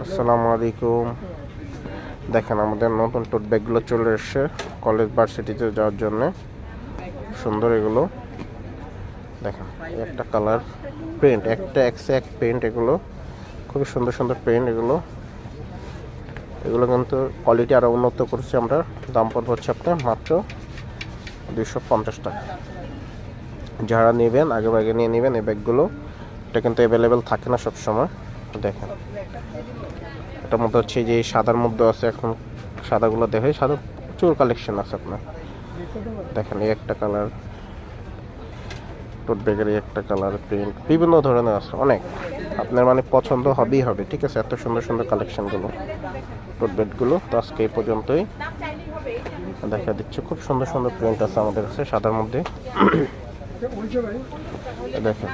আসসালামু আলাইকুম। দেখেন আমাদের নতুন টোট ব্যাগগুলো চলে এসছে কলেজ ভার্সিটিতে যাওয়ার জন্য। সুন্দর এগুলো দেখেন, একটা কালার প্রিন্ট, একটা এক্সে এক প্রিন্ট, এগুলো খুবই সুন্দর সুন্দর প্রিন্ট। এগুলো কিন্তু কোয়ালিটি আরও উন্নত করছি আমরা। দাম পড়বে হচ্ছে আপনার মাত্র 250 টাকা। যারা নেবেন আগে আগে নিয়ে নেবেন এই ব্যাগগুলো। এটা কিন্তু অ্যাভেলেবেল থাকে না সব সময়। দেখেন এটার মধ্যে হচ্ছে যে সাদার মধ্যে আছে, এখন সাদাগুলো দেখে সাদা প্রচুর কালেকশন আছে আপনার। দেখেন এই একটা কালার টোট ব্যাগের, একটা কালার প্রিন্ট বিভিন্ন ধরনের আছে অনেক। আপনার মানে পছন্দ হবেই হবে, ঠিক আছে? এত সুন্দর সুন্দর কালেকশনগুলো টোট ব্যাগগুলো। তো আজকে এই পর্যন্তই দেখা দিচ্ছে। খুব সুন্দর সুন্দর প্রিন্ট আছে আমাদের কাছে সাদার মধ্যে। দেখেন